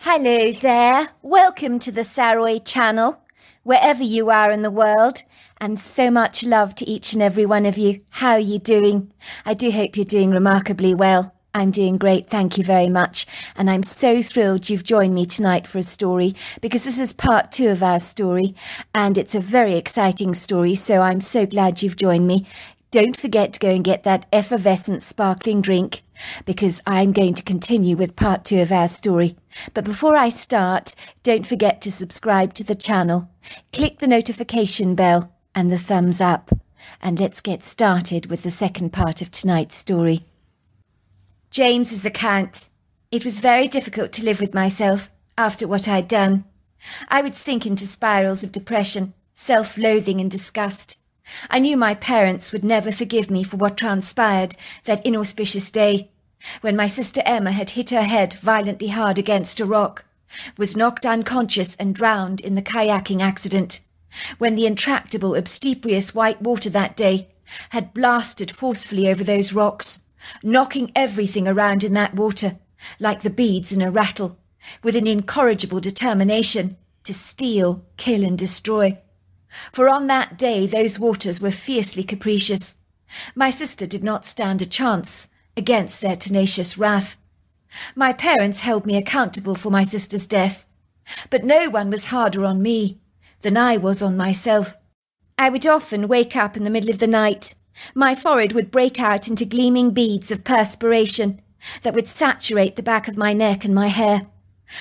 Hello there, welcome to the Saroy channel, wherever you are in the world, and so much love to each and every one of you. How are you doing? I do hope you're doing remarkably well. I'm doing great, thank you very much, and I'm so thrilled you've joined me tonight for a story, because this is part 2 of our story, and it's a very exciting story, so I'm so glad you've joined me. Don't forget to go and get that effervescent sparkling drink, because I'm going to continue with part 2 of our story. But before I start, don't forget to subscribe to the channel, click the notification bell and the thumbs up, and let's get started with the second part of tonight's story. James's account. It was very difficult to live with myself after what I'd done. I would sink into spirals of depression, self-loathing and disgust. I knew my parents would never forgive me for what transpired that inauspicious day, when my sister Emma had hit her head violently hard against a rock, was knocked unconscious and drowned in the kayaking accident, when the intractable, obstreperous white water that day had blasted forcefully over those rocks, knocking everything around in that water, like the beads in a rattle, with an incorrigible determination to steal, kill and destroy. For on that day those waters were fiercely capricious. My sister did not stand a chance against their tenacious wrath. My parents held me accountable for my sister's death, but no one was harder on me than I was on myself. I would often wake up in the middle of the night. My forehead would break out into gleaming beads of perspiration that would saturate the back of my neck and my hair.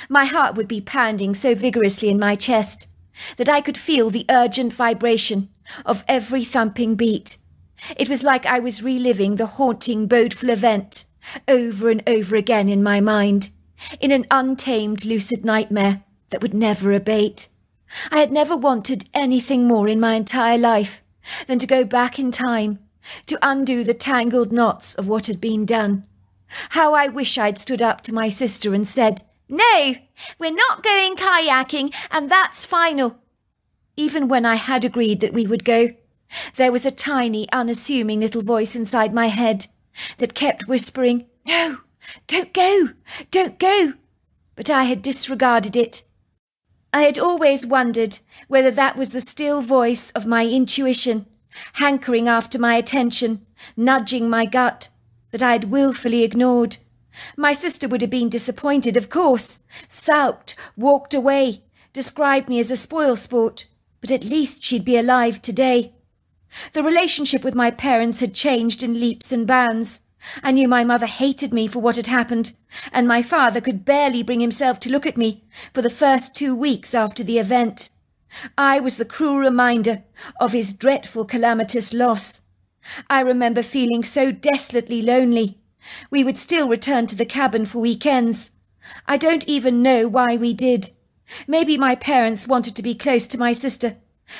My heart would be pounding so vigorously in my chest that I could feel the urgent vibration of every thumping beat. It was like I was reliving the haunting, bodeful event over and over again in my mind, in an untamed, lucid nightmare that would never abate. I had never wanted anything more in my entire life than to go back in time, to undo the tangled knots of what had been done. How I wish I'd stood up to my sister and said, "No, we're not going kayaking, and that's final." Even when I had agreed that we would go, there was a tiny, unassuming little voice inside my head that kept whispering, "No, don't go, don't go." But I had disregarded it. I had always wondered whether that was the still voice of my intuition, hankering after my attention, nudging my gut, that I had willfully ignored. My sister would have been disappointed, of course, sulked, walked away, described me as a spoilsport, but at least she'd be alive today. The relationship with my parents had changed in leaps and bounds. I knew my mother hated me for what had happened, and my father could barely bring himself to look at me for the first 2 weeks after the event. I was the cruel reminder of his dreadful calamitous loss. I remember feeling so desolately lonely. We would still return to the cabin for weekends. I don't even know why we did. Maybe my parents wanted to be close to my sister,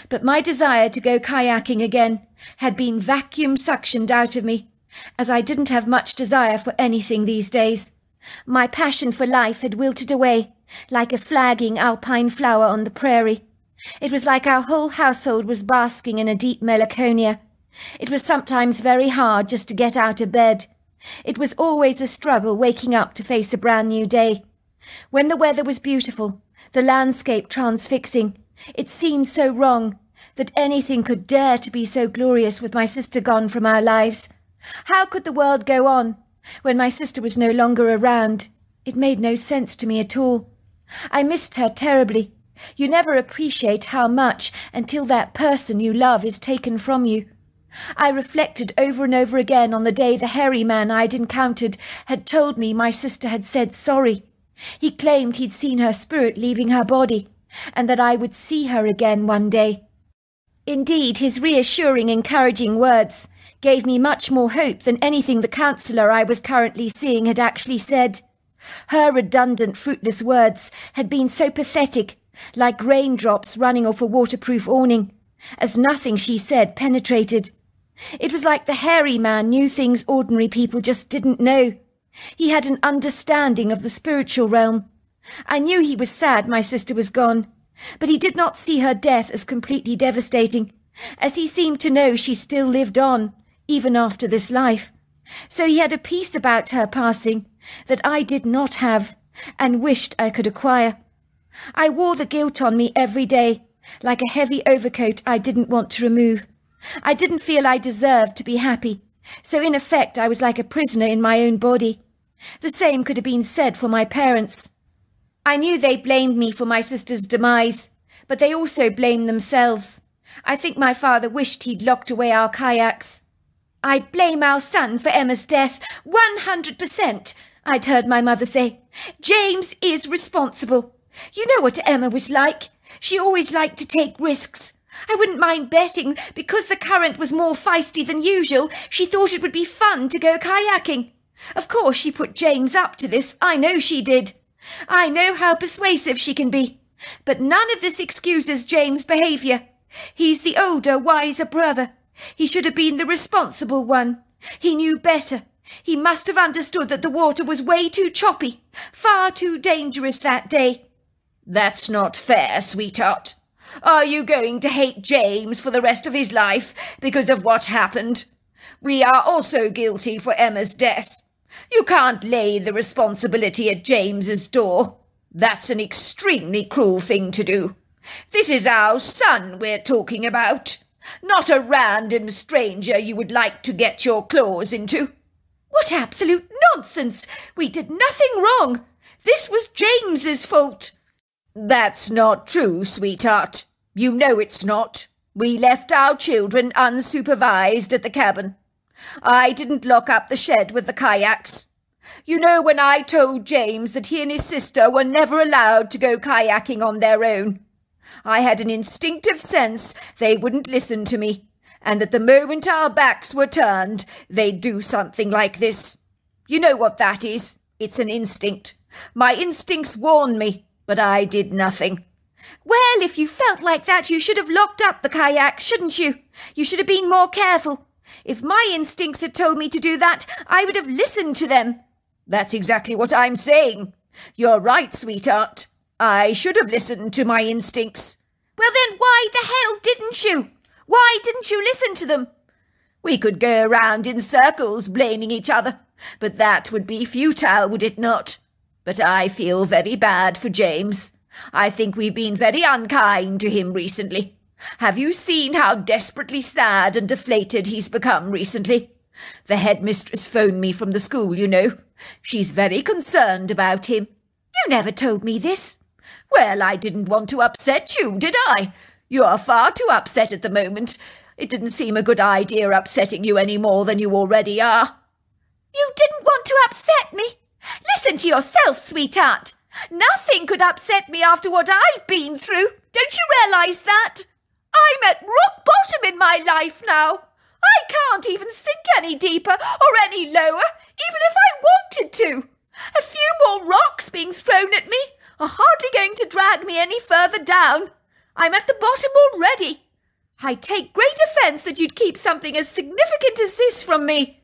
but my desire to go kayaking again had been vacuum suctioned out of me, as I didn't have much desire for anything these days. My passion for life had wilted away like a flagging alpine flower on the prairie. It was like our whole household was basking in a deep melancholia. It was sometimes very hard just to get out of bed. It was always a struggle waking up to face a brand new day. When the weather was beautiful, the landscape transfixing, it seemed so wrong that anything could dare to be so glorious with my sister gone from our lives. How could the world go on when my sister was no longer around? It made no sense to me at all. I missed her terribly. You never appreciate how much until that person you love is taken from you. I reflected over and over again on the day the hairy man I'd encountered had told me my sister had said sorry. He claimed he'd seen her spirit leaving her body, and that I would see her again one day. Indeed, his reassuring, encouraging words gave me much more hope than anything the counsellor I was currently seeing had actually said. Her redundant, fruitless words had been so pathetic, like raindrops running off a waterproof awning, as nothing she said penetrated. It was like the hairy man knew things ordinary people just didn't know. He had an understanding of the spiritual realm. I knew he was sad my sister was gone, but he did not see her death as completely devastating, as he seemed to know she still lived on, even after this life. So he had a peace about her passing that I did not have, and wished I could acquire. I wore the guilt on me every day, like a heavy overcoat I didn't want to remove. I didn't feel I deserved to be happy, so in effect I was like a prisoner in my own body. The same could have been said for my parents. I knew they blamed me for my sister's demise, but they also blamed themselves. I think my father wished he'd locked away our kayaks. I blame our son for Emma's death, 100%, I'd heard my mother say. James is responsible. You know what Emma was like. She always liked to take risks. I wouldn't mind betting, because the current was more feisty than usual, she thought it would be fun to go kayaking. Of course she put James up to this, I know she did. I know how persuasive she can be. But none of this excuses James' behaviour. He's the older, wiser brother. He should have been the responsible one. He knew better. He must have understood that the water was way too choppy, far too dangerous that day. That's not fair, sweetheart. Are you going to hate James for the rest of his life because of what happened? We are also guilty for Emma's death. You can't lay the responsibility at James's door. That's an extremely cruel thing to do. This is our son we're talking about, not a random stranger you would like to get your claws into. What absolute nonsense! We did nothing wrong. This was James's fault. That's not true, sweetheart. You know it's not. We left our children unsupervised at the cabin. I didn't lock up the shed with the kayaks. You know, when I told James that he and his sister were never allowed to go kayaking on their own, I had an instinctive sense they wouldn't listen to me, and that the moment our backs were turned, they'd do something like this. You know what that is. It's an instinct. My instincts warned me, but I did nothing. Well, if you felt like that, you should have locked up the kayaks, shouldn't you? You should have been more careful. If my instincts had told me to do that, I would have listened to them. That's exactly what I'm saying. You're right, sweetheart. I should have listened to my instincts. Well, then why the hell didn't you? Why didn't you listen to them? We could go around in circles blaming each other, but that would be futile, would it not? But I feel very bad for James. I think we've been very unkind to him recently. Have you seen how desperately sad and deflated he's become recently? The headmistress phoned me from the school, you know. She's very concerned about him. You never told me this. Well, I didn't want to upset you, did I? You are far too upset at the moment. It didn't seem a good idea upsetting you any more than you already are. You didn't want to upset me? Listen to yourself, sweetheart. Nothing could upset me after what I've been through. Don't you realise that? I'm at rock bottom in my life now. I can't even sink any deeper or any lower, even if I wanted to. A few more rocks being thrown at me are hardly going to drag me any further down. I'm at the bottom already. I take great offence that you'd keep something as significant as this from me.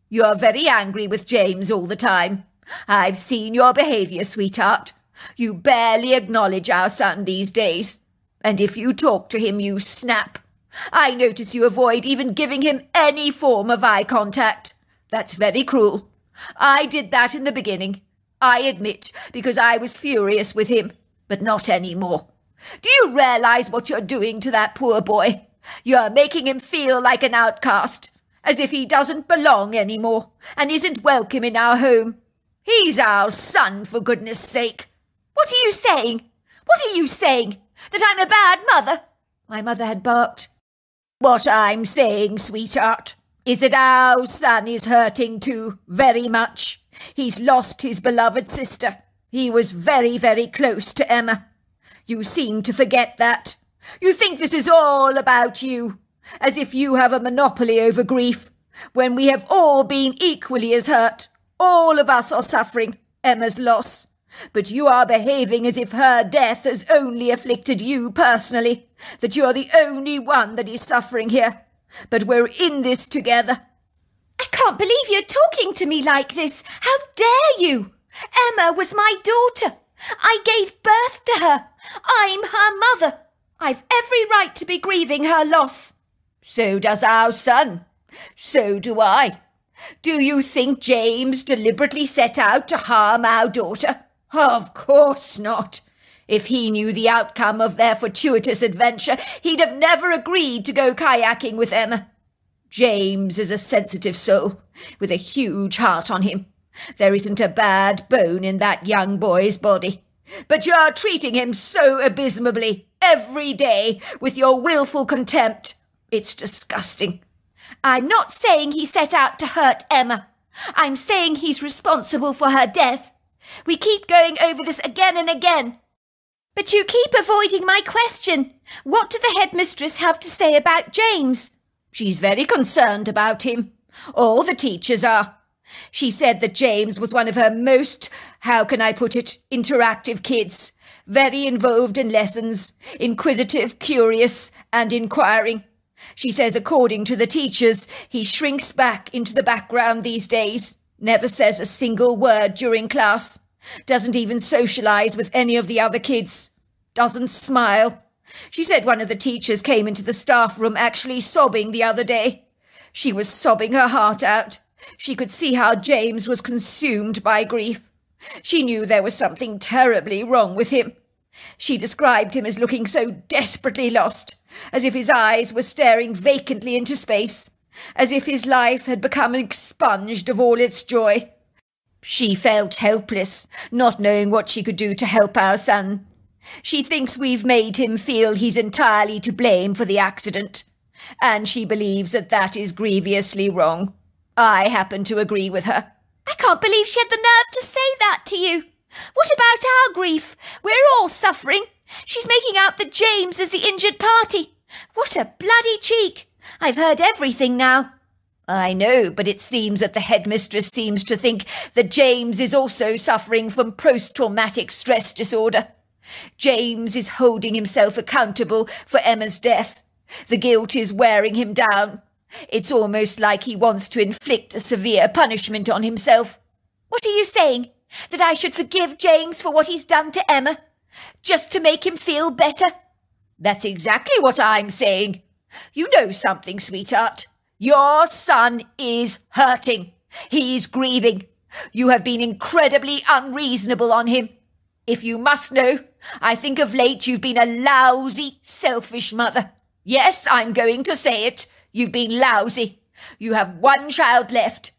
You're very angry with James all the time. I've seen your behaviour, sweetheart. You barely acknowledge our son these days. And if you talk to him, you snap. I notice you avoid even giving him any form of eye contact. That's very cruel. I did that in the beginning, I admit, because I was furious with him, but not any more. Do you realise what you're doing to that poor boy? You're making him feel like an outcast, as if he doesn't belong anymore and isn't welcome in our home. He's our son, for goodness sake. What are you saying? What are you saying? That I'm a bad mother? My mother had barked. What I'm saying, sweetheart, is that our son is hurting too, very much. He's lost his beloved sister. He was very, very close to Emma. You seem to forget that. You think this is all about you, as if you have a monopoly over grief, when we have all been equally as hurt. All of us are suffering Emma's loss. But you are behaving as if her death has only afflicted you personally, that you're the only one that is suffering here. But we're in this together. I can't believe you're talking to me like this. How dare you? Emma was my daughter. I gave birth to her. I'm her mother. I've every right to be grieving her loss. So does our son. So do I. Do you think James deliberately set out to harm our daughter? Of course not. If he knew the outcome of their fortuitous adventure, he'd have never agreed to go kayaking with Emma. James is a sensitive soul, with a huge heart on him. There isn't a bad bone in that young boy's body. But you're treating him so abysmally, every day, with your willful contempt. It's disgusting. I'm not saying he set out to hurt Emma. I'm saying he's responsible for her death. We keep going over this again and again. But you keep avoiding my question. What did the headmistress have to say about James? She's very concerned about him. All the teachers are. She said that James was one of her most, how can I put it, interactive kids. Very involved in lessons, inquisitive, curious, and inquiring. She says according to the teachers, he shrinks back into the background these days, never says a single word during class, doesn't even socialise with any of the other kids, doesn't smile. She said one of the teachers came into the staff room actually sobbing the other day. She was sobbing her heart out. She could see how James was consumed by grief. She knew there was something terribly wrong with him. She described him as looking so desperately lost, as if his eyes were staring vacantly into space, as if his life had become expunged of all its joy. She felt helpless, not knowing what she could do to help our son. She thinks we've made him feel he's entirely to blame for the accident, and she believes that that is grievously wrong. I happen to agree with her. I can't believe she had the nerve to say that to you. What about our grief? We're all suffering. She's making out that James is the injured party. What a bloody cheek. I've heard everything now. I know, but it seems that the headmistress seems to think that James is also suffering from post-traumatic stress disorder. James is holding himself accountable for Emma's death. The guilt is wearing him down. It's almost like he wants to inflict a severe punishment on himself. What are you saying? That I should forgive James for what he's done to Emma? Just to make him feel better? That's exactly what I'm saying. You know something, sweetheart. Your son is hurting. He's grieving. You have been incredibly unreasonable on him. If you must know, I think of late you've been a lousy, selfish mother. Yes, I'm going to say it. You've been lousy. You have one child left.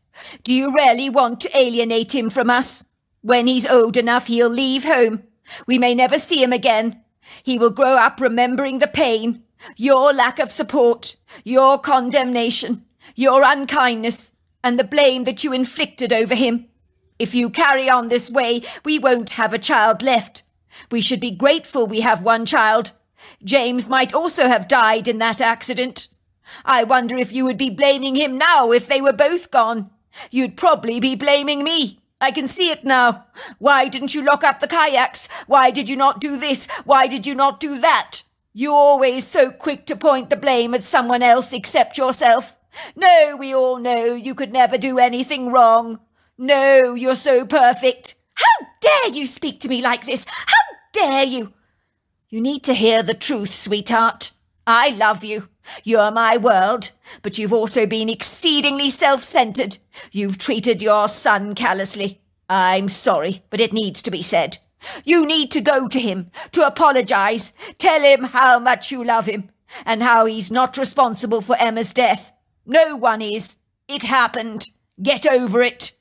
Do you really want to alienate him from us? When he's old enough, he'll leave home. We may never see him again. He will grow up remembering the pain, your lack of support, your condemnation, your unkindness, and the blame that you inflicted over him. If you carry on this way, we won't have a child left. We should be grateful we have one child. James might also have died in that accident. I wonder if you would be blaming him now if they were both gone. You'd probably be blaming me. I can see it now. Why didn't you lock up the kayaks? Why did you not do this? Why did you not do that? You're always so quick to point the blame at someone else except yourself. No, we all know you could never do anything wrong. No, you're so perfect. How dare you speak to me like this? How dare you? You need to hear the truth, sweetheart. I love you. You're my world, but you've also been exceedingly self-centered. You've treated your son callously. I'm sorry, but it needs to be said. You need to go to him, to apologize. Tell him how much you love him, and how he's not responsible for Emma's death. No one is. It happened. Get over it.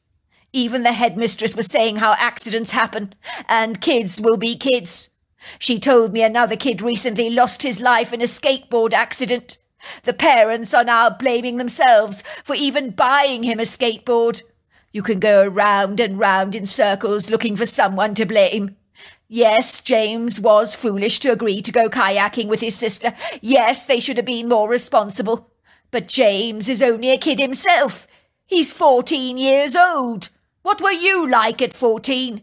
Even the headmistress was saying how accidents happen, and kids will be kids. She told me another kid recently lost his life in a skateboard accident. The parents are now blaming themselves for even buying him a skateboard. You can go round and round in circles looking for someone to blame. Yes, James was foolish to agree to go kayaking with his sister. Yes, they should have been more responsible. But James is only a kid himself. He's 14 years old. What were you like at 14?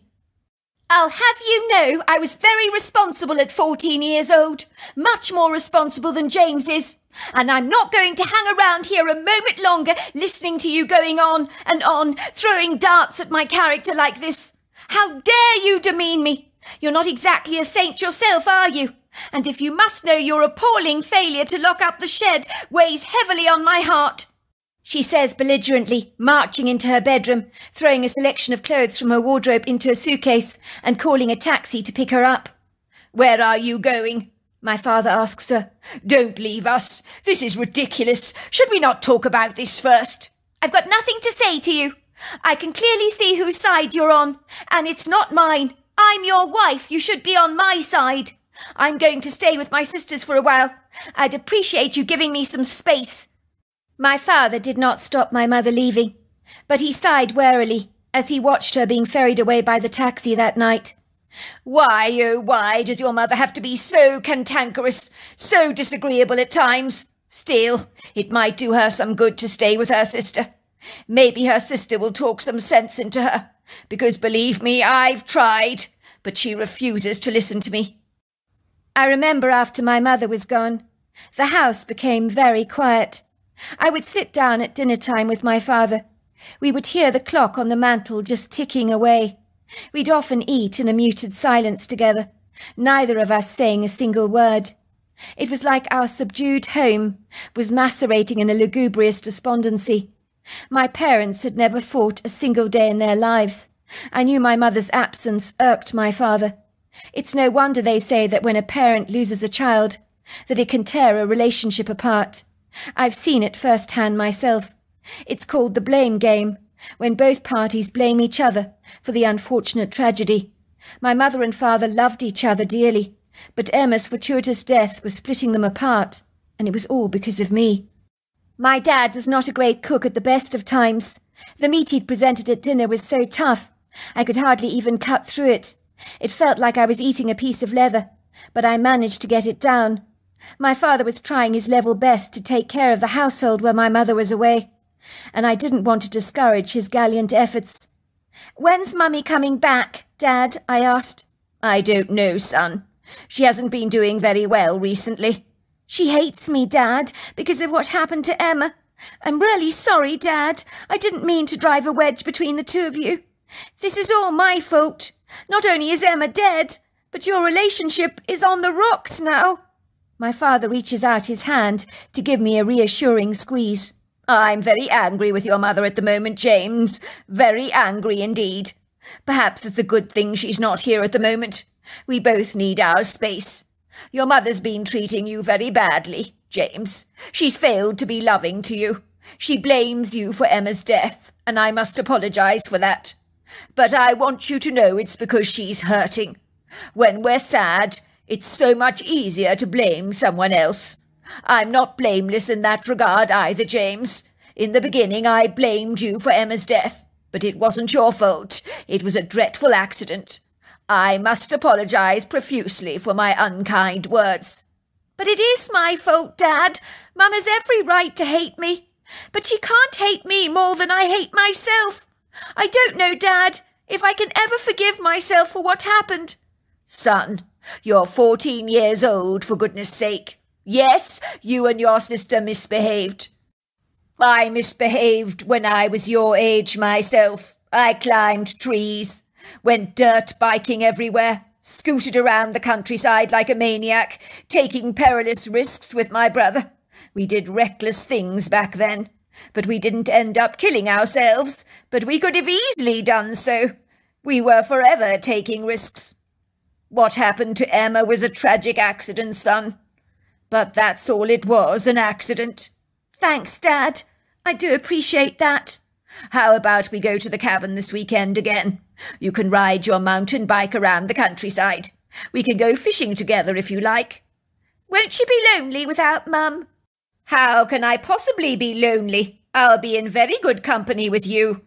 I'll have you know I was very responsible at 14 years old. Much more responsible than James is. And I'm not going to hang around here a moment longer listening to you going on and on, throwing darts at my character like this. How dare you demean me? You're not exactly a saint yourself, are you? And if you must know, your appalling failure to lock up the shed weighs heavily on my heart. she says belligerently, marching into her bedroom, throwing a selection of clothes from her wardrobe into a suitcase and calling a taxi to pick her up. "Where are you going?" my father asks her. "Don't leave us. This is ridiculous. Should we not talk about this first?" "I've got nothing to say to you. I can clearly see whose side you're on, and it's not mine. I'm your wife. You should be on my side. I'm going to stay with my sisters for a while. I'd appreciate you giving me some space." My father did not stop my mother leaving, but he sighed wearily as he watched her being ferried away by the taxi that night. "Why, oh, why does your mother have to be so cantankerous, so disagreeable at times? Still, it might do her some good to stay with her sister. Maybe her sister will talk some sense into her, because believe me, I've tried, but she refuses to listen to me." I remember after my mother was gone, the house became very quiet. I would sit down at dinner time with my father. We would hear the clock on the mantel just ticking away. We'd often eat in a muted silence together, neither of us saying a single word. It was like our subdued home was macerating in a lugubrious despondency. My parents had never fought a single day in their lives. I knew my mother's absence irked my father. It's no wonder they say that when a parent loses a child, that it can tear a relationship apart. I've seen it firsthand myself. It's called the blame game, when both parties blame each other for the unfortunate tragedy. My mother and father loved each other dearly, but Emma's fortuitous death was splitting them apart, and it was all because of me. My dad was not a great cook at the best of times. The meat he'd presented at dinner was so tough, I could hardly even cut through it. It felt like I was eating a piece of leather, but I managed to get it down. My father was trying his level best to take care of the household while my mother was away, and I didn't want to discourage his gallant efforts. "When's Mummy coming back, Dad?" I asked. "I don't know, son. She hasn't been doing very well recently." "She hates me, Dad, because of what happened to Emma. I'm really sorry, Dad. I didn't mean to drive a wedge between the two of you. This is all my fault. Not only is Emma dead, but your relationship is on the rocks now." My father reaches out his hand to give me a reassuring squeeze. "I'm very angry with your mother at the moment, James. Very angry indeed. Perhaps it's a good thing she's not here at the moment. We both need our space. Your mother's been treating you very badly, James. She's failed to be loving to you. She blames you for Emma's death, and I must apologize for that. But I want you to know it's because she's hurting. When we're sad, it's so much easier to blame someone else. I'm not blameless in that regard either, James. In the beginning, I blamed you for Emma's death, but it wasn't your fault. It was a dreadful accident. I must apologize profusely for my unkind words." "But it is my fault, Dad. Mum has every right to hate me. But she can't hate me more than I hate myself. I don't know, Dad, if I can ever forgive myself for what happened." "Son, you're 14 years old, for goodness sake. Yes, you and your sister misbehaved. I misbehaved when I was your age myself. I climbed trees, went dirt biking everywhere, scooted around the countryside like a maniac, taking perilous risks with my brother. We did reckless things back then, but we didn't end up killing ourselves, but we could have easily done so. We were forever taking risks. What happened to Emma was a tragic accident, son. But that's all it was, an accident." "Thanks, Dad. I do appreciate that." "How about we go to the cabin this weekend again? You can ride your mountain bike around the countryside. We can go fishing together if you like." "Won't you be lonely without Mum?" "How can I possibly be lonely? I'll be in very good company with you.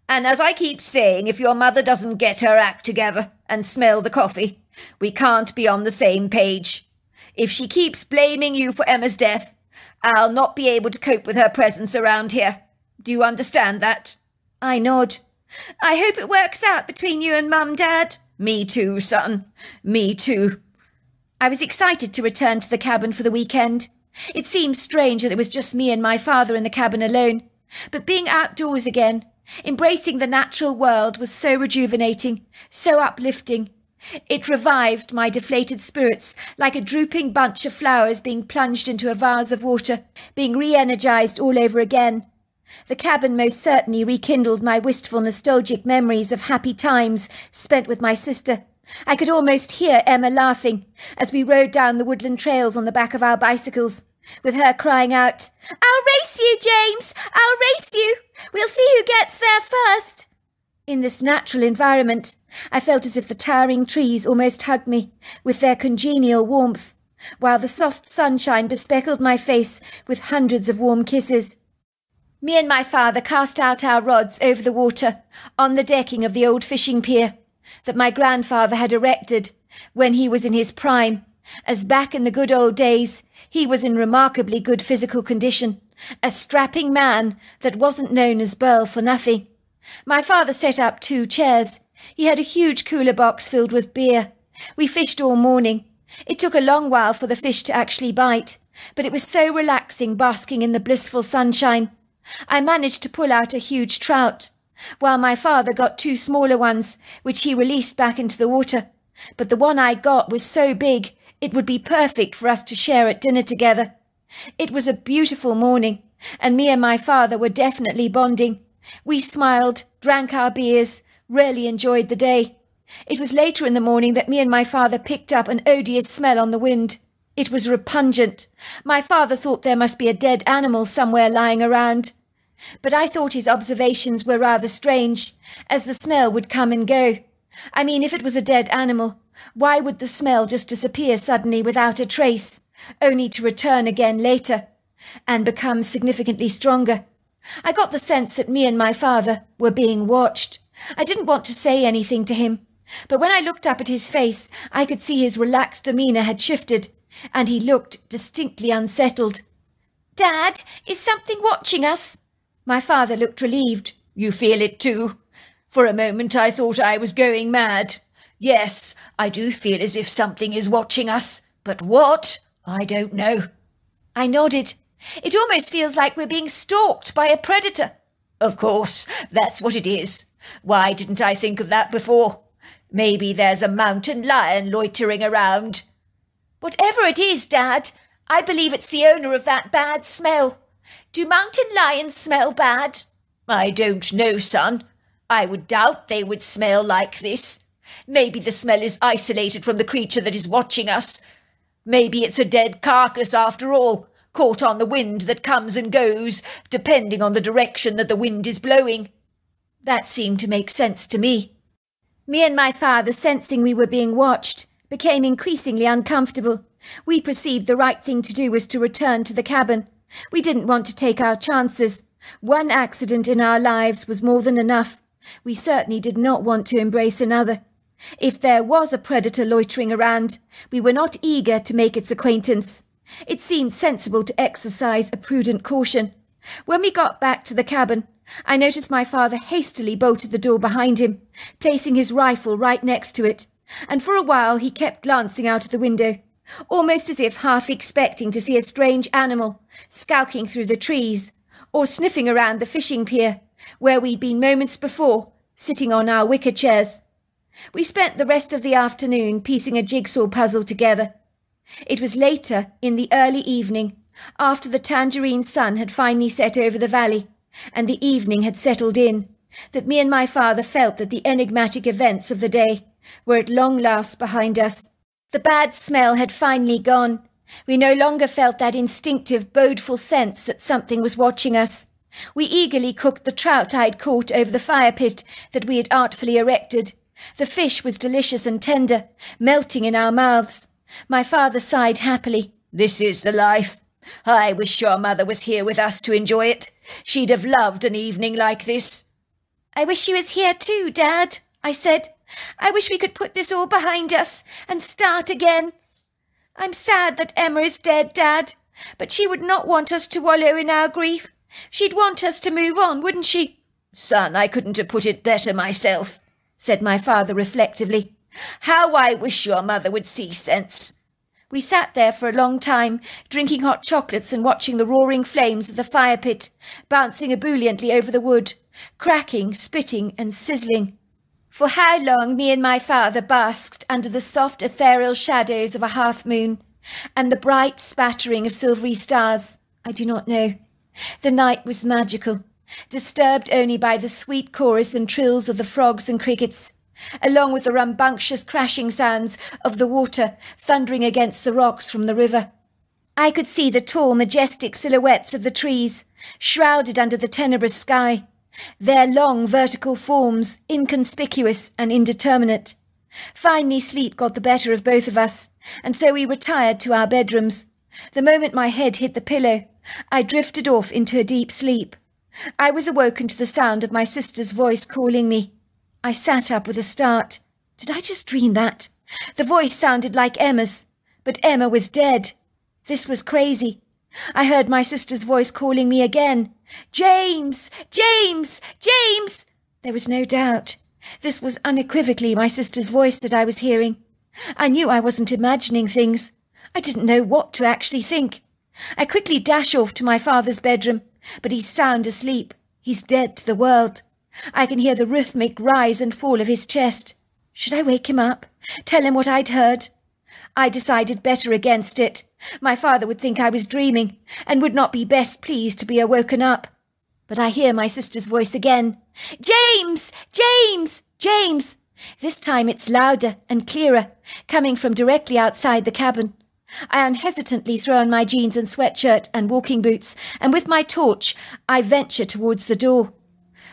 And as I keep saying, if your mother doesn't get her act together and smell the coffee, we can't be on the same page. If she keeps blaming you for Emma's death, I'll not be able to cope with her presence around here. Do you understand that?" I nod. "I hope it works out between you and Mum, Dad." "Me too, son. Me too." I was excited to return to the cabin for the weekend. It seemed strange that it was just me and my father in the cabin alone. But being outdoors again, embracing the natural world was so rejuvenating, so uplifting. It revived my deflated spirits like a drooping bunch of flowers being plunged into a vase of water, being re-energized all over again. The cabin most certainly rekindled my wistful nostalgic memories of happy times spent with my sister. I could almost hear Emma laughing as we rode down the woodland trails on the back of our bicycles, with her crying out, "I'll race you, James! I'll race you! We'll see who gets there first!" In this natural environment, I felt as if the towering trees almost hugged me with their congenial warmth, while the soft sunshine bespeckled my face with hundreds of warm kisses. Me and my father cast out our rods over the water on the decking of the old fishing pier that my grandfather had erected when he was in his prime, as back in the good old days he was in remarkably good physical condition, a strapping man that wasn't known as Burl for nothing. My father set up 2 chairs. He had a huge cooler box filled with beer. We fished all morning. It took a long while for the fish to actually bite, but it was so relaxing basking in the blissful sunshine. I managed to pull out a huge trout, while my father got 2 smaller ones, which he released back into the water. But the one I got was so big, it would be perfect for us to share at dinner together. It was a beautiful morning, and me and my father were definitely bonding. We smiled, drank our beers, really enjoyed the day. It was later in the morning that me and my father picked up an odious smell on the wind. It was repugnant. My father thought there must be a dead animal somewhere lying around. But I thought his observations were rather strange, as the smell would come and go. I mean, if it was a dead animal, why would the smell just disappear suddenly without a trace, only to return again later, and become significantly stronger? I got the sense that me and my father were being watched. I didn't want to say anything to him, but when I looked up at his face, I could see his relaxed demeanour had shifted, and he looked distinctly unsettled. "Dad, is something watching us?" My father looked relieved. "You feel it too? For a moment I thought I was going mad. Yes, I do feel as if something is watching us, but what? I don't know." I nodded. "It almost feels like we're being stalked by a predator." "Of course, that's what it is. Why didn't I think of that before? Maybe there's a mountain lion loitering around." "Whatever it is, Dad, I believe it's the owner of that bad smell. Do mountain lions smell bad?" "I don't know, son. I would doubt they would smell like this. Maybe the smell is isolated from the creature that is watching us. Maybe it's a dead carcass after all, caught on the wind that comes and goes, depending on the direction that the wind is blowing." That seemed to make sense to me. Me and my father, sensing we were being watched, became increasingly uncomfortable. We perceived the right thing to do was to return to the cabin. We didn't want to take our chances. One accident in our lives was more than enough. We certainly did not want to embrace another. If there was a predator loitering around, we were not eager to make its acquaintance. It seemed sensible to exercise a prudent caution. When we got back to the cabin, I noticed my father hastily bolted the door behind him, placing his rifle right next to it, and for a while he kept glancing out of the window, almost as if half expecting to see a strange animal skulking through the trees, or sniffing around the fishing pier, where we'd been moments before, sitting on our wicker chairs. We spent the rest of the afternoon piecing a jigsaw puzzle together. It was later, in the early evening, after the tangerine sun had finally set over the valley, and the evening had settled in, that me and my father felt that the enigmatic events of the day were at long last behind us. The bad smell had finally gone. We no longer felt that instinctive, bodeful sense that something was watching us. We eagerly cooked the trout I had caught over the fire pit that we had artfully erected. The fish was delicious and tender, melting in our mouths. My father sighed happily. "This is the life. I wish your mother was here with us to enjoy it. She'd have loved an evening like this." "I wish she was here too, Dad," I said. "I wish we could put this all behind us and start again. I'm sad that Emma is dead, Dad, but she would not want us to wallow in our grief. She'd want us to move on, wouldn't she?" "Son, I couldn't have put it better myself," said my father reflectively. "How I wish your mother would see sense." We sat there for a long time, drinking hot chocolates and watching the roaring flames of the fire pit, bouncing ebulliently over the wood, cracking, spitting and sizzling. For how long me and my father basked under the soft ethereal shadows of a half-moon and the bright spattering of silvery stars, I do not know. The night was magical. disturbed only by the sweet chorus and trills of the frogs and crickets, along with the rambunctious crashing sounds of the water thundering against the rocks from the river. I could see the tall, majestic silhouettes of the trees, shrouded under the tenebrous sky, their long vertical forms inconspicuous and indeterminate. Finally sleep got the better of both of us, and so we retired to our bedrooms. The moment my head hit the pillow, I drifted off into a deep sleep. I was awoken to the sound of my sister's voice calling me. I sat up with a start. Did I just dream that? The voice sounded like Emma's, but Emma was dead. This was crazy. I heard my sister's voice calling me again. James! James! James! There was no doubt. This was unequivocally my sister's voice that I was hearing. I knew I wasn't imagining things. I didn't know what to actually think. I quickly dash off to my father's bedroom, but he's sound asleep. He's dead to the world. I can hear the rhythmic rise and fall of his chest. Should I wake him up? Tell him what I'd heard? I decided better against it. My father would think I was dreaming, and would not be best pleased to be awoken up. But I hear my sister's voice again. James! James! James! This time it's louder and clearer, coming from directly outside the cabin. I unhesitantly throw on my jeans and sweatshirt and walking boots, and with my torch I venture towards the door.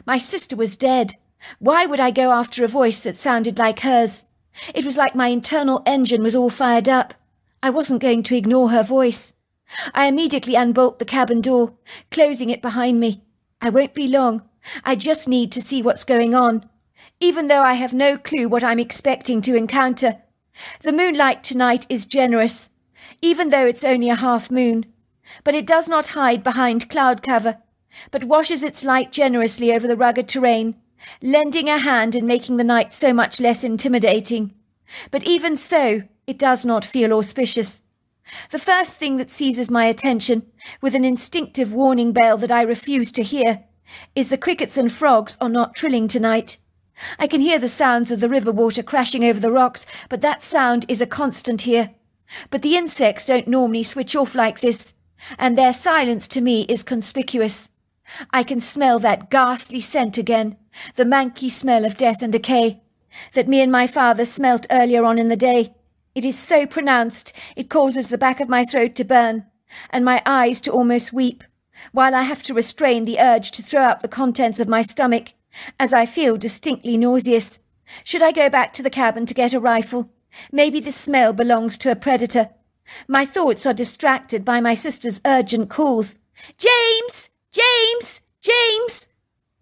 My sister was dead. Why would I go after a voice that sounded like hers? It was like my internal engine was all fired up. I wasn't going to ignore her voice. I immediately unbolt the cabin door, closing it behind me. I won't be long. I just need to see what's going on, even though I have no clue what I'm expecting to encounter. The moonlight tonight is generous, even though it's only a half moon, but it does not hide behind cloud cover, but washes its light generously over the rugged terrain, lending a hand in making the night so much less intimidating. But even so, it does not feel auspicious. The first thing that seizes my attention, with an instinctive warning bell that I refuse to hear, is the crickets and frogs are not trilling tonight. I can hear the sounds of the river water crashing over the rocks, but that sound is a constant here. But the insects don't normally switch off like this, and their silence to me is conspicuous. I can smell that ghastly scent again, the manky smell of death and decay, that me and my father smelt earlier on in the day. It is so pronounced it causes the back of my throat to burn, and my eyes to almost weep, while I have to restrain the urge to throw up the contents of my stomach, as I feel distinctly nauseous. Should I go back to the cabin to get a rifle? Maybe the smell belongs to a predator. My thoughts are distracted by my sister's urgent calls. James! James! James!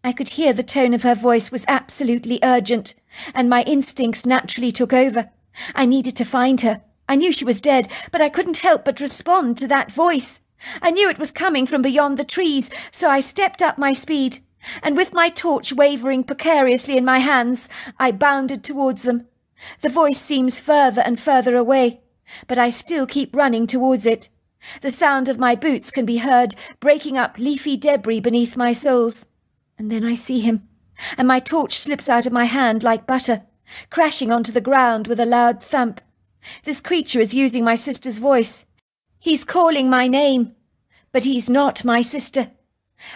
I could hear the tone of her voice was absolutely urgent, and my instincts naturally took over. I needed to find her. I knew she was dead, but I couldn't help but respond to that voice. I knew it was coming from beyond the trees, so I stepped up my speed, and with my torch wavering precariously in my hands, I bounded towards them. The voice seems further and further away, but I still keep running towards it. The sound of my boots can be heard breaking up leafy debris beneath my soles. And then I see him, and my torch slips out of my hand like butter, crashing onto the ground with a loud thump. This creature is using my sister's voice. He's calling my name, but he's not my sister.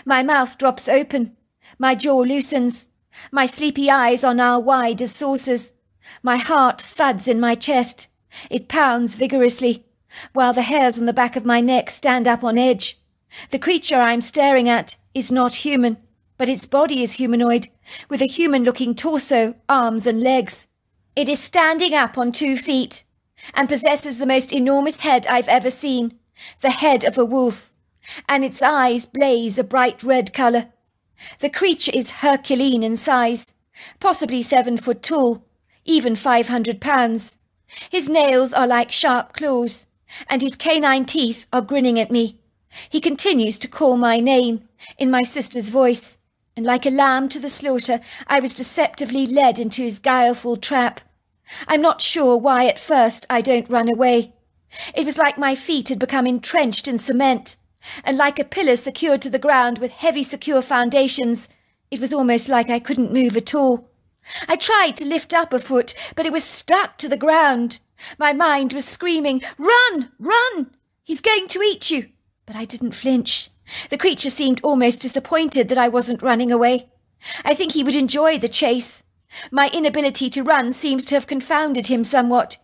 My mouth drops open, my jaw loosens, my sleepy eyes are now wide as saucers. My heart thuds in my chest. It pounds vigorously, while the hairs on the back of my neck stand up on edge. The creature I'm staring at is not human, but its body is humanoid, with a human-looking torso, arms and legs. It is standing up on 2 feet, and possesses the most enormous head I've ever seen, the head of a wolf, and its eyes blaze a bright red colour. The creature is Herculean in size, possibly 7 foot tall, even 500 pounds. His nails are like sharp claws, and his canine teeth are grinning at me. He continues to call my name, in my sister's voice, and like a lamb to the slaughter, I was deceptively led into his guileful trap. I'm not sure why at first I don't run away. It was like my feet had become entrenched in cement, and like a pillar secured to the ground with heavy secure foundations, it was almost like I couldn't move at all. I tried to lift up a foot, but it was stuck to the ground. My mind was screaming, "Run! Run! He's going to eat you!" But I didn't flinch. The creature seemed almost disappointed that I wasn't running away. I think he would enjoy the chase. My inability to run seems to have confounded him somewhat.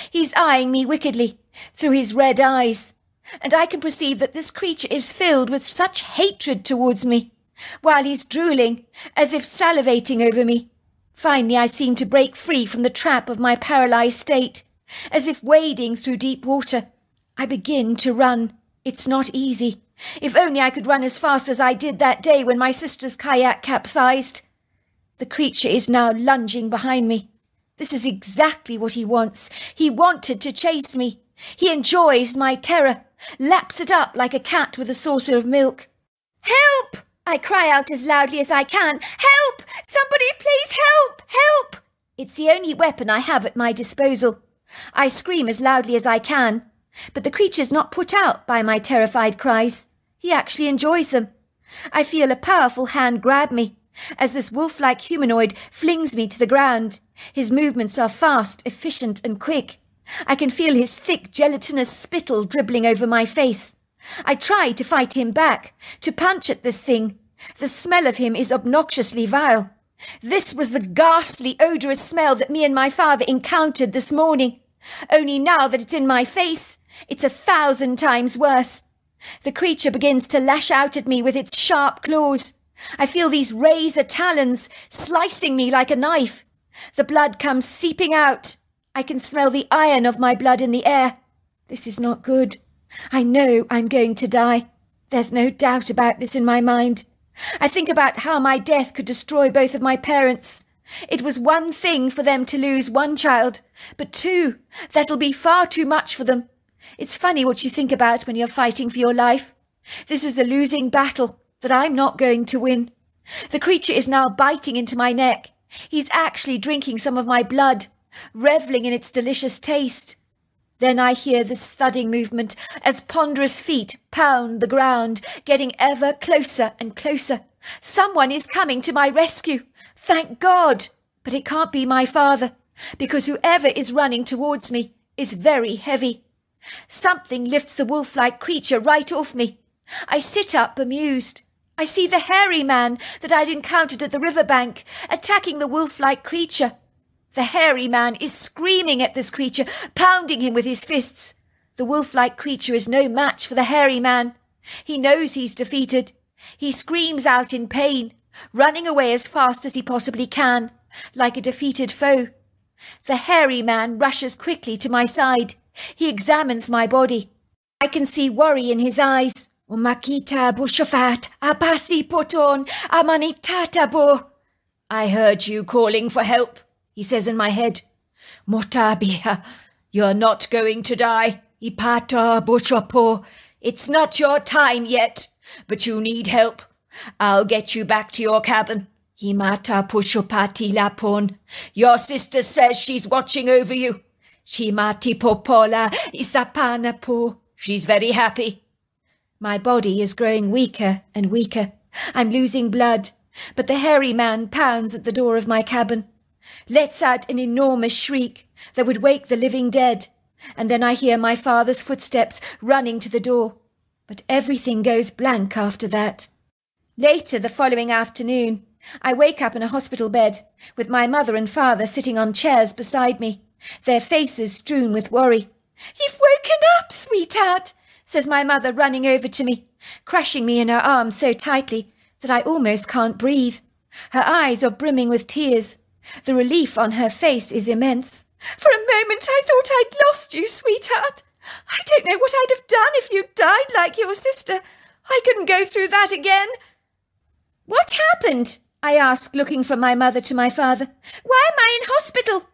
He's eyeing me wickedly, through his red eyes, and I can perceive that this creature is filled with such hatred towards me, while he's drooling, as if salivating over me. Finally, I seem to break free from the trap of my paralysed state, as if wading through deep water. I begin to run. It's not easy. If only I could run as fast as I did that day when my sister's kayak capsized. The creature is now lunging behind me. This is exactly what he wants. He wanted to chase me. He enjoys my terror, laps it up like a cat with a saucer of milk. "Help!" I cry out as loudly as I can. "Help! Somebody please help! Help!" It's the only weapon I have at my disposal. I scream as loudly as I can, but the creature's not put out by my terrified cries. He actually enjoys them. I feel a powerful hand grab me, as this wolf-like humanoid flings me to the ground. His movements are fast, efficient, and quick. I can feel his thick, gelatinous spittle dribbling over my face. I try to fight him back, to punch at this thing. The smell of him is obnoxiously vile. This was the ghastly, odorous smell that me and my father encountered this morning. Only now that it's in my face, it's 1,000 times worse. The creature begins to lash out at me with its sharp claws. I feel these razor talons slicing me like a knife. The blood comes seeping out. I can smell the iron of my blood in the air. This is not good. I know I'm going to die. There's no doubt about this in my mind. I think about how my death could destroy both of my parents. It was one thing for them to lose one child, but two, that'll be far too much for them. It's funny what you think about when you're fighting for your life. This is a losing battle that I'm not going to win. The creature is now biting into my neck. He's actually drinking some of my blood, revelling in its delicious taste. Then I hear this thudding movement as ponderous feet pound the ground, getting ever closer and closer. Someone is coming to my rescue. Thank God! But it can't be my father, because whoever is running towards me is very heavy. Something lifts the wolf-like creature right off me. I sit up bemused. I see the hairy man that I'd encountered at the riverbank attacking the wolf-like creature. The hairy man is screaming at this creature, pounding him with his fists. The wolf-like creature is no match for the hairy man. He knows he's defeated. He screams out in pain, running away as fast as he possibly can, like a defeated foe. The hairy man rushes quickly to my side. He examines my body. I can see worry in his eyes. "Umakita bushofat, apasi poton, amanitata bo." "I heard you calling for help," he says in my head. "Motabiha, you're not going to die. Ipata bushopo. It's not your time yet, but you need help. I'll get you back to your cabin. Himata pushopati lapon. Your sister says she's watching over you. Shimati popola isapana po. She's very happy." My body is growing weaker and weaker. I'm losing blood, but the hairy man pounds at the door of my cabin, lets out an enormous shriek that would wake the living dead, and then I hear my father's footsteps running to the door. But everything goes blank after that. Later, the following afternoon, I wake up in a hospital bed, with my mother and father sitting on chairs beside me, their faces strewn with worry. "You've woken up, sweetheart," says my mother, running over to me, crushing me in her arms so tightly that I almost can't breathe. Her eyes are brimming with tears. The relief on her face is immense. "For a moment I thought I'd lost you, sweetheart. I don't know what I'd have done if you'd died like your sister. I couldn't go through that again." "What happened?" I asked, looking from my mother to my father. "Why am I in hospital?"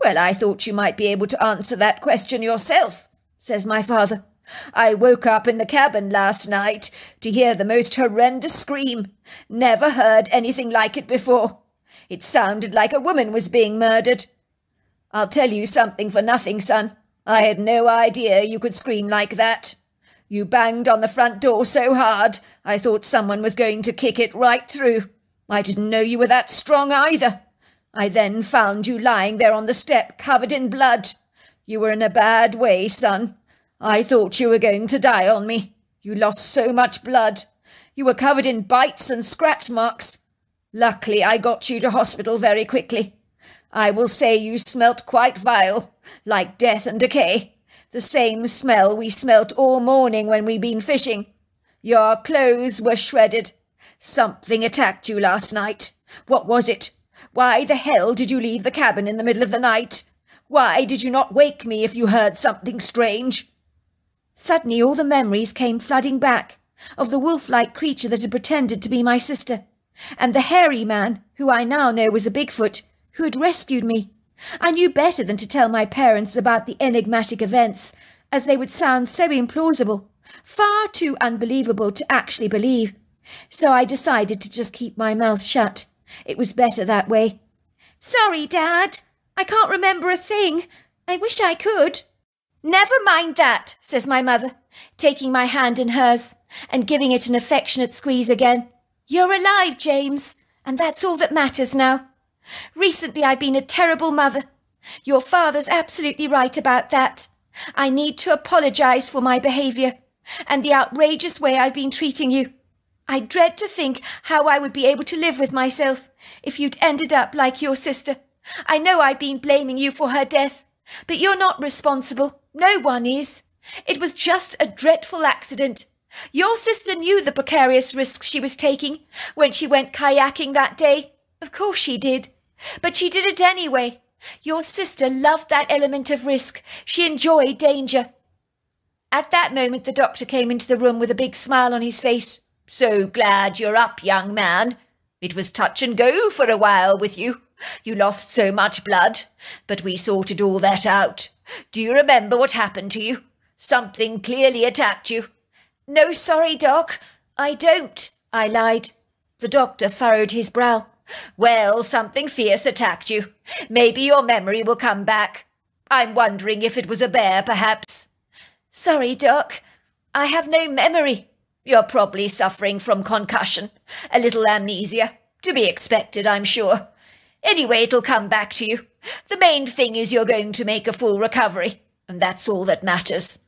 "Well, I thought you might be able to answer that question yourself," says my father. "I woke up in the cabin last night to hear the most horrendous scream. Never heard anything like it before. It sounded like a woman was being murdered. I'll tell you something for nothing, son. I had no idea you could scream like that. You banged on the front door so hard, I thought someone was going to kick it right through. I didn't know you were that strong either. I then found you lying there on the step, covered in blood. You were in a bad way, son. I thought you were going to die on me. You lost so much blood. You were covered in bites and scratch marks. Luckily, I got you to hospital very quickly. I will say you smelt quite vile, like death and decay. The same smell we smelt all morning when we'd been fishing. Your clothes were shredded. Something attacked you last night. What was it? Why the hell did you leave the cabin in the middle of the night? Why did you not wake me if you heard something strange? Suddenly all the memories came flooding back, of the wolf-like creature that had pretended to be my sister, and the hairy man, who I now know was a Bigfoot, who had rescued me. I knew better than to tell my parents about the enigmatic events, as they would sound so implausible, far too unbelievable to actually believe. So I decided to just keep my mouth shut. It was better that way. "Sorry, Dad. I can't remember a thing. I wish I could." "Never mind that," says my mother, taking my hand in hers and giving it an affectionate squeeze again. "You're alive, James, and that's all that matters now. Recently I've been a terrible mother. Your father's absolutely right about that. I need to apologise for my behaviour and the outrageous way I've been treating you. I dread to think how I would be able to live with myself if you'd ended up like your sister. I know I've been blaming you for her death, but you're not responsible. No one is. It was just a dreadful accident. Your sister knew the precarious risks she was taking when she went kayaking that day. Of course she did. But she did it anyway. Your sister loved that element of risk. She enjoyed danger." At that moment the doctor came into the room with a big smile on his face. "So glad you're up, young man. It was touch and go for a while with you. You lost so much blood, but we sorted all that out. Do you remember what happened to you? Something clearly attacked you." "No, sorry, Doc. I don't," I lied. The doctor furrowed his brow. "Well, something fierce attacked you. Maybe your memory will come back. I'm wondering if it was a bear, perhaps." "Sorry, Doc. I have no memory." "You're probably suffering from concussion, a little amnesia. To be expected, I'm sure. Anyway, it'll come back to you. The main thing is you're going to make a full recovery, and that's all that matters."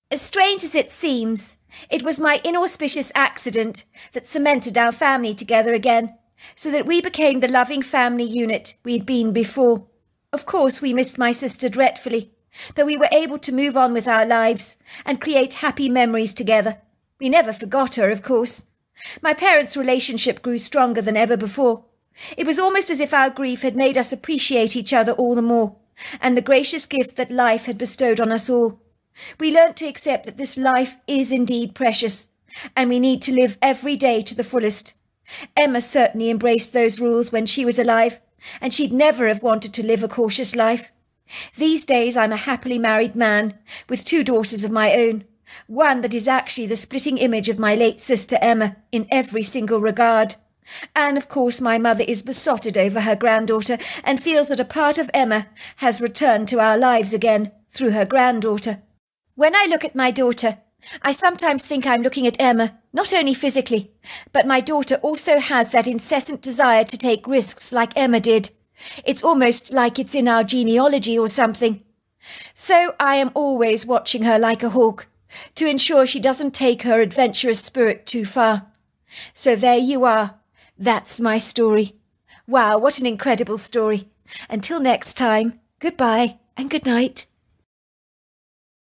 As strange as it seems, it was my inauspicious accident that cemented our family together again, so that we became the loving family unit we had been before. Of course, we missed my sister dreadfully, but we were able to move on with our lives and create happy memories together. We never forgot her, of course. My parents' relationship grew stronger than ever before. It was almost as if our grief had made us appreciate each other all the more, and the gracious gift that life had bestowed on us all. We learnt to accept that this life is indeed precious, and we need to live every day to the fullest. Emma certainly embraced those rules when she was alive, and she'd never have wanted to live a cautious life. These days I'm a happily married man, with 2 daughters of my own, one that is actually the splitting image of my late sister Emma in every single regard. And of course my mother is besotted over her granddaughter and feels that a part of Emma has returned to our lives again through her granddaughter. When I look at my daughter, I sometimes think I'm looking at Emma, not only physically, but my daughter also has that incessant desire to take risks like Emma did. It's almost like it's in our genealogy or something. So I am always watching her like a hawk, to ensure she doesn't take her adventurous spirit too far. So there you are. That's my story. Wow, what an incredible story. Until next time, goodbye and good night.